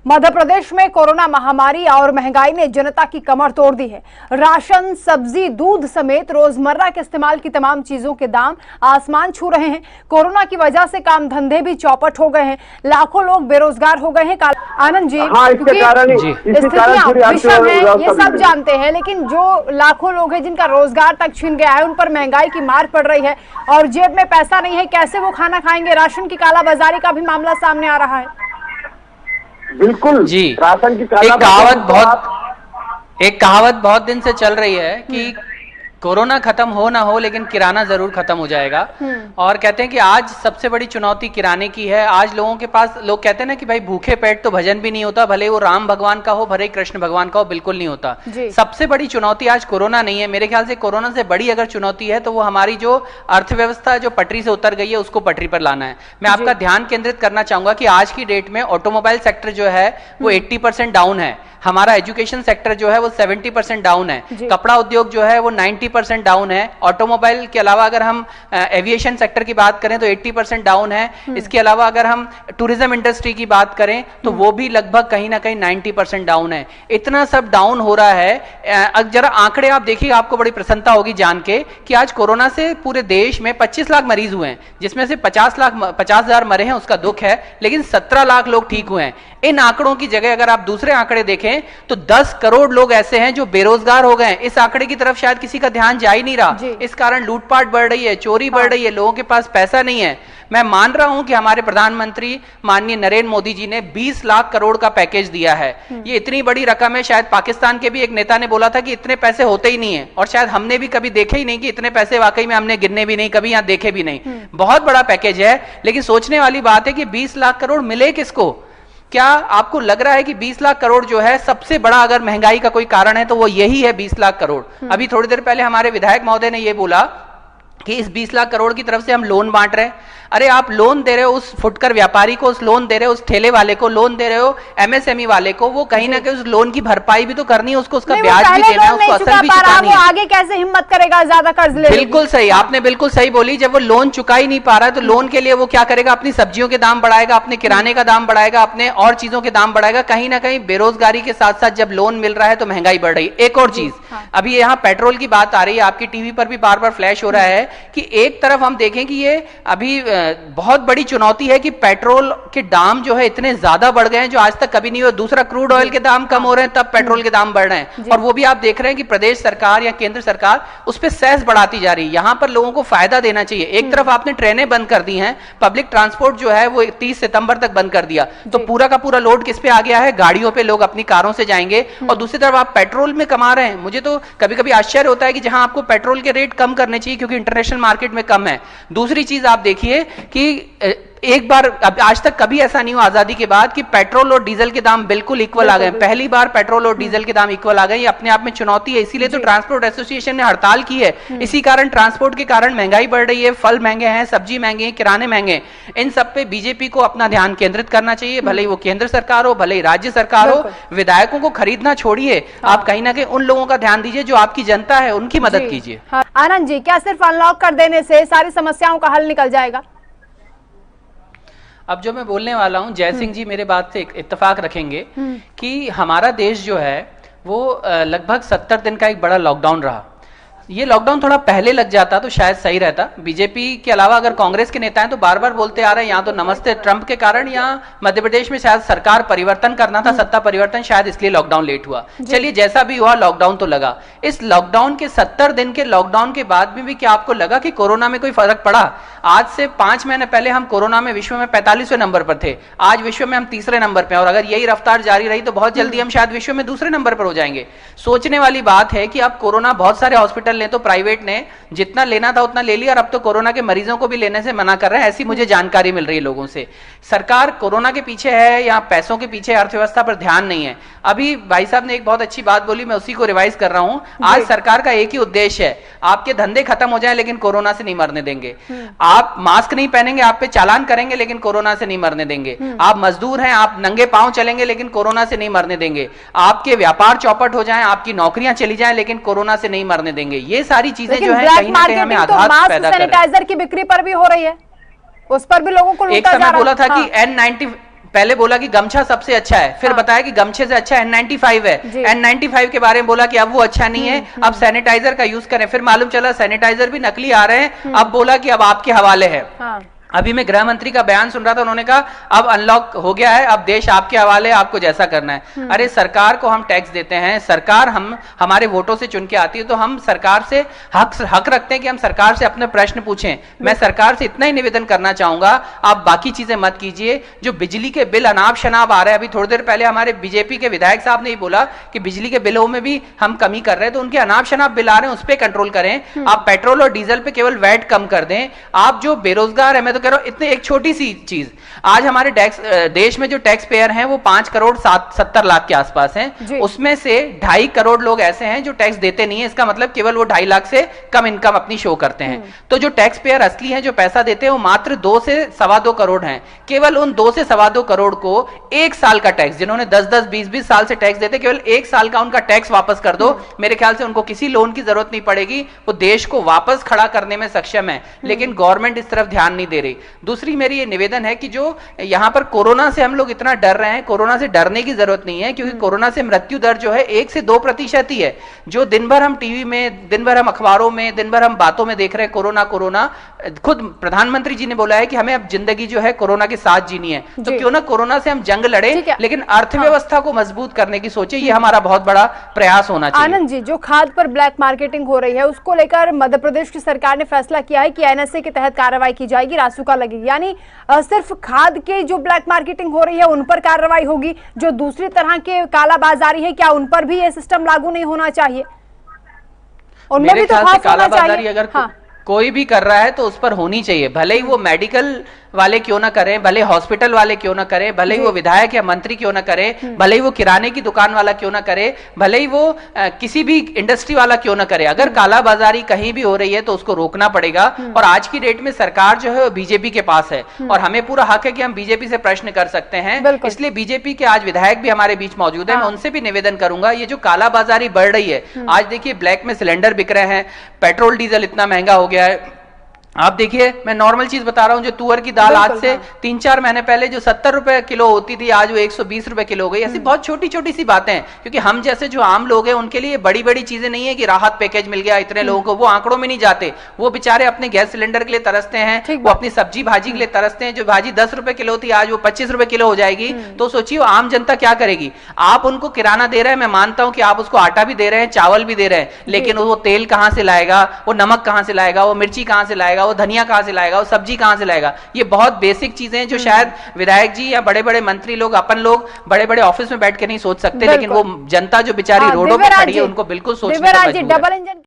मध्य प्रदेश में कोरोना महामारी और महंगाई ने जनता की कमर तोड़ दी है। राशन, सब्जी, दूध समेत रोजमर्रा के इस्तेमाल की तमाम चीजों के दाम आसमान छू रहे हैं। कोरोना की वजह से काम धंधे भी चौपट हो गए हैं, लाखों लोग बेरोजगार हो गए हैं। आनंद जी, स्थितियां विषम है, ये सब जानते हैं, लेकिन जो लाखों लोग हैं जिनका रोजगार तक छिन गया है, उन पर महंगाई की मार पड़ रही है और जेब में पैसा नहीं है, कैसे वो खाना खाएंगे? राशन की कालाबाजारी का भी मामला सामने आ रहा है। बिल्कुल जी, राशन की एक कहावत बहुत दिन से चल रही है कि कोरोना खत्म हो ना हो लेकिन किराना जरूर खत्म हो जाएगा। और कहते हैं कि आज सबसे बड़ी चुनौती किराने की है। आज लोगों के पास, लोग कहते हैं ना कि भाई भूखे पेट तो भजन भी नहीं होता, भले वो राम भगवान का हो, भले कृष्ण भगवान का हो, बिल्कुल नहीं होता। सबसे बड़ी चुनौती आज कोरोना नहीं है। मेरे ख्याल से कोरोना से बड़ी अगर चुनौती है तो वो हमारी जो अर्थव्यवस्था जो पटरी से उतर गई है उसको पटरी पर लाना है। मैं आपका ध्यान केंद्रित करना चाहूंगा कि आज की डेट में ऑटोमोबाइल सेक्टर जो है वो 80% डाउन है, हमारा एजुकेशन सेक्टर जो है वो 70% डाउन है, कपड़ा उद्योग जो है वो 90% डाउन है, ऑटोमोबाइल के अलावा अगर हम एविएशन सेक्टर की बात करें तो 80% डाउन है। इसके अलावा अगर हम टूरिज्म इंडस्ट्री की बात करें तो वो भी लगभग कहीं ना कहीं 90% डाउन है। इतना सब डाउन हो रहा है। जरा आंकड़े आप देखिए, आपको बड़ी प्रसन्नता होगी जान के कि आज कोरोना से पूरे देश में 25 लाख मरीज हुए हैं, जिसमें से 50,000 मरे हैं, उसका दुख है, लेकिन 17 लाख लोग ठीक हुए हैं। इन आंकड़ों की जगह अगर आप दूसरे आंकड़े देखें तो 10 करोड़ लोग ऐसे हैं जो बेरोजगार हो गए हैं। इस आंकड़े की तरफ शायद किसी का ध्यान जा ही नहीं रहा। इस कारण लूटपाट बढ़ रही है, चोरी बढ़ रही है, लोगों के पास पैसा नहीं है। मैं मान रहा हूं कि हमारे प्रधानमंत्री माननीय नरेंद्र मोदी जी ने 20 लाख करोड़ का पैकेज दिया है। ये इतनी बड़ी रकम है, शायद पाकिस्तान के भी एक नेता ने बोला था कि इतने पैसे होते ही नहीं है, और शायद हमने भी कभी देखे ही नहीं कि इतने पैसे वाकई में हमने गिनने भी नहीं, कभी यहां देखे भी नहीं। बहुत बड़ा पैकेज है, लेकिन सोचने वाली बात है कि 20 लाख करोड़ मिले किसको? क्या आपको लग रहा है कि 20 लाख करोड़ जो है सबसे बड़ा अगर महंगाई का कोई कारण है तो वो यही है, 20 लाख करोड़? अभी थोड़ी देर पहले हमारे विधायक महोदय ने ये बोला कि इस 20 लाख करोड़ की तरफ से हम लोन बांट रहे हैं। अरे आप लोन दे रहे हो उस फुटकर व्यापारी को, उस लोन दे रहे हो उस ठेले वाले को, लोन दे रहे हो एमएसएमई वाले को, वो कहीं ना कहीं उस लोन की भरपाई भी तो करनी है, उसको उसका ब्याज भी देना है, उसको असल भी चुकानी है। आगे कैसे हिम्मत करेगा ज्यादा कर्ज लेने? बिल्कुल सही, आपने बिल्कुल सही बोली। जब वो लोन चुका ही नहीं पा रहा है तो लोन के लिए वो क्या करेगा? अपनी सब्जियों के दाम बढ़ाएगा, अपने किराने का दाम बढ़ाएगा, अपने और चीजों के दाम बढ़ाएगा। कहीं ना कहीं बेरोजगारी के साथ साथ जब लोन मिल रहा है तो महंगाई बढ़ रही है। एक और चीज, अभी यहाँ पेट्रोल की बात आ रही है, आपकी टीवी पर भी बार बार फ्लैश हो रहा है कि एक तरफ हम देखें कि ये अभी बहुत बड़ी चुनौती है कि पेट्रोल के दाम जो है इतने ज्यादा बढ़ गए हैं जो आज तक कभी नहीं हुआ। दूसरा, क्रूड ऑयल के दाम कम हो रहे हैं तब पेट्रोल के दाम बढ़ रहे हैं, और वो भी आप देख रहे हैं कि प्रदेश सरकार या केंद्र सरकार उस पर सेस बढ़ाती जा रही है। यहां पर लोगों को फायदा देना चाहिए। एक तरफ आपने ट्रेनें बंद कर दी हैं, पब्लिक ट्रांसपोर्ट जो है वो 30 सितंबर तक बंद कर दिया, तो पूरा का पूरा लोड किस पे आ गया है? गाड़ियों पे, लोग अपनी कारों से जाएंगे। और दूसरी तरफ आप पेट्रोल में कमा रहे हैं। मुझे तो कभी कभी आश्चर्य होता है कि जहां आपको पेट्रोल के रेट कम करने चाहिए क्योंकि इंटरनेशनल मार्केट में कम है। दूसरी चीज आप देखिए कि एक बार, आज तक कभी ऐसा नहीं हुआ आजादी के बाद कि पेट्रोल और डीजल के दाम बिल्कुल इक्वल आ गए। पहली बार पेट्रोल और डीजल के दाम इक्वल आ गए। ये अपने आप में चुनौती है, इसीलिए तो ट्रांसपोर्ट एसोसिएशन ने हड़ताल की है। इसी कारण ट्रांसपोर्ट के कारण महंगाई बढ़ रही है, फल महंगे हैं, सब्जी महंगे हैं, किराने महंगे। इन सब पे बीजेपी को अपना ध्यान केंद्रित करना चाहिए, भले ही वो केंद्र सरकार हो, भले ही राज्य सरकार हो। विधायकों को खरीदना छोड़िए, आप कहीं ना कहीं उन लोगों का ध्यान दीजिए जो आपकी जनता है, उनकी मदद कीजिए। आनंद जी, क्या सिर्फ अनलॉक कर देने से सारी समस्याओं का हल निकल जाएगा? अब जो मैं बोलने वाला हूं, जय सिंह जी मेरे बात से इत्तेफाक रखेंगे कि हमारा देश जो है वो लगभग 70 दिन का एक बड़ा लॉकडाउन रहा। ये लॉकडाउन थोड़ा पहले लग जाता तो शायद सही रहता। बीजेपी के अलावा अगर कांग्रेस के नेता हैं तो बार बार बोलते आ रहे हैं, यहाँ तो नमस्ते ट्रंप के कारण यहाँ मध्य प्रदेश में शायद सरकार परिवर्तन करना था, सत्ता परिवर्तन, शायद इसलिए लॉकडाउन लेट हुआ। चलिए जैसा भी हुआ, लॉकडाउन तो लगा। इस लॉकडाउन के 70 दिन के लॉकडाउन के बाद में भी क्या आपको लगा कि कोरोना में कोई फर्क पड़ा? आज से 5 महीने पहले हम कोरोना में विश्व में 45वें नंबर पर थे, आज विश्व में हम 3रे नंबर पे हैं, और अगर यही रफ्तार जारी रही तो बहुत जल्दी हम शायद विश्व में 2रे नंबर पर हो जाएंगे। सोचने वाली बात है कि अब कोरोना, बहुत सारे हॉस्पिटल ने तो, प्राइवेट ने जितना लेना था उतना ले लिया, और अब तो कोरोना के मरीजों को भी लेने से मना कर रहे हैं, ऐसी मुझे जानकारी मिल रही है लोगों से। सरकार कोरोना के पीछे है या पैसों के पीछे, अर्थव्यवस्था पर ध्यान नहीं है। अभी भाई साहब ने एक बहुत अच्छी बात बोली, मैं उसी को रिवाइज कर रहा हूं। आज सरकार का एक ही उद्देश्य है, आपके धंधे खत्म हो जाए लेकिन कोरोना से नहीं मरने देंगे। आप मास्क नहीं पहनेंगे, आप पे चालान करेंगे लेकिन कोरोना से नहीं मरने देंगे। आप मजदूर हैं, आप नंगे पांव चलेंगे लेकिन कोरोना से नहीं मरने देंगे। आपके व्यापार चौपट हो जाएं, आपकी नौकरियां चली जाएं लेकिन कोरोना से नहीं मरने देंगे। ये सारी चीजें जो है कहीं ना कहीं हमें आघात पैदा कर रही है। सैनिटाइजर की बिक्री पर भी हो रही है, उस पर भी लोगों को लूटा जा रहा है। एक समय बोला था कि पहले बोला कि गमछा सबसे अच्छा है, फिर बताया कि गमछे से अच्छा N95 है, N95 के बारे में बोला कि अब वो अच्छा नहीं है, अब सैनिटाइजर का यूज करें, फिर मालूम चला सैनिटाइजर भी नकली आ रहे हैं, अब बोला कि अब आपके हवाले है। अभी मैं गृह मंत्री का बयान सुन रहा था, उन्होंने कहा अब अनलॉक हो गया है, अब देश आपके हवाले, आपको जैसा करना है। अरे सरकार को हम टैक्स देते हैं, सरकार हमारे वोटों से चुन के आती है, तो हम सरकार से हक रखते हैं कि हम सरकार से अपने प्रश्न पूछें। मैं सरकार से इतना ही निवेदन करना चाहूंगा, आप बाकी चीजें मत कीजिए। जो बिजली के बिल अनाप शनाप आ रहे हैं, अभी थोड़ी देर पहले हमारे बीजेपी के विधायक साहब ने ही बोला कि बिजली के बिलों में भी हम कमी कर रहे हैं, तो उनके अनाप शनाप बिल आ रहे हैं, उस पर कंट्रोल करें। आप पेट्रोल और डीजल पे केवल वैट कम कर दें। आप जो बेरोजगार है, मैं तो कह रहा हूं इतने, एक छोटी सी चीज, आज हमारे देश में जो टैक्स पेयर हैं वो 5 करोड़ 70 लाख के आसपास हैं, उसमें से 2.5 करोड़ लोग ऐसे हैं जो टैक्स देते नहीं है। इसका मतलब केवल वो 2.5 लाख से कम इनकम अपनी शो करते हैं। तो जो टैक्स पेयर असली हैं, जो पैसा देते हैं, वो मात्र 2 से 2.25 करोड़ हैं। केवल उन 2 से 2.25 करोड़ को 1 साल का टैक्स, जिन्होंने 10-10, 20-20 साल से टैक्स देते, केवल 1 साल का उनका टैक्स वापस कर दो। मेरे ख्याल से उनको किसी लोन की जरूरत नहीं पड़ेगी, वो देश को वापस खड़ा करने में सक्षम है। लेकिन गवर्नमेंट इस तरफ ध्यान नहीं दे रही। दूसरी मेरी ये निवेदन है कि जो यहां पर कोरोना से हम लोग इतना डर रहे हैं, कोरोना से डरने की जरूरत नहीं है, क्योंकि कोरोना से मृत्यु दर जो है 1 से 2% ही है। जो दिन भर हम टीवी में, दिन भर हम अखबारों में, दिन भर हम बातों में देख रहे हैं कोरोना कोरोना, खुद प्रधानमंत्री जी ने बोला है कि हमें अब जिंदगी जो है कोरोना के साथ जीनी है। तो क्यों ना कोरोना से हम जंग लड़े, लेकिन अर्थव्यवस्था को मजबूत करने की सोचे। ये हमारा बहुत बड़ा प्रयास होना चाहिए। आनंद जी, जो खाद पर ब्लैक मार्केटिंग हो रही है, उसको लेकर मध्य प्रदेश की सरकार ने फैसला किया है कि NSA के तहत कार्रवाई की जाएगी, रासुका लगेगी। यानी सिर्फ खाद के जो ब्लैक मार्केटिंग हो रही है उन पर कार्रवाई होगी, जो दूसरी तरह के कालाबाजारी है, क्या उन पर भी ये सिस्टम लागू नहीं होना चाहिए? उनमें भी तो खास होना चाहिए। अगर कोई भी कर रहा है तो उस पर होनी चाहिए, भले ही वो मेडिकल वाले क्यों ना करें, भले हॉस्पिटल वाले क्यों ना करें, भले ही वो विधायक या मंत्री क्यों ना करे, भले ही वो किराने की दुकान वाला क्यों ना करे, भले ही वो किसी भी इंडस्ट्री वाला क्यों ना करे। अगर कालाबाजारी कहीं भी हो रही है तो उसको रोकना पड़ेगा। और आज की डेट में सरकार जो है वो बीजेपी के पास है, और हमें पूरा हक है कि हम बीजेपी से प्रश्न कर सकते हैं। इसलिए बीजेपी के आज विधायक भी हमारे बीच मौजूद है, मैं उनसे भी निवेदन करूंगा, ये जो कालाबाजारी बढ़ रही है, आज देखिए ब्लैक में सिलेंडर बिक रहे हैं, पेट्रोल डीजल इतना महंगा हो गया है। आप देखिए, मैं नॉर्मल चीज बता रहा हूं, जो तुअर की दाल आज से 3-4 महीने पहले जो 70 रुपए किलो होती थी, आज वो 120 रुपए किलो हो गई। ऐसी बहुत छोटी छोटी सी बातें हैं, क्योंकि हम जैसे जो आम लोग हैं उनके लिए बड़ी बड़ी चीजें नहीं है कि राहत पैकेज मिल गया इतने लोगों को, वो आंकड़ों में नहीं जाते। वो बेचारे अपने गैस सिलेंडर के लिए तरसते हैं, वो अपनी सब्जी भाजी के लिए तरसते हैं। जो भाजी 10 रुपए किलो थी, आज वो 25 रुपए किलो हो जाएगी। तो सोचिए आम जनता क्या करेगी। आप उनको किराना दे रहे हैं, मैं मानता हूं कि आप उसको आटा भी दे रहे हैं, चावल भी दे रहे हैं, लेकिन वो तेल कहां से लाएगा, वो नमक कहां से लाएगा, वो मिर्ची कहां से लाएगा, वो धनिया कहां से लाएगा, वो सब्जी कहां से लाएगा। ये बहुत बेसिक चीजें हैं जो शायद विधायक जी या बड़े बड़े मंत्री लोग, अपन लोग बड़े बड़े ऑफिस में बैठ के नहीं सोच सकते, लेकिन वो जनता जो बेचारी रोडों पे खड़ी है उनको बिल्कुल सोचने का मजबूर है।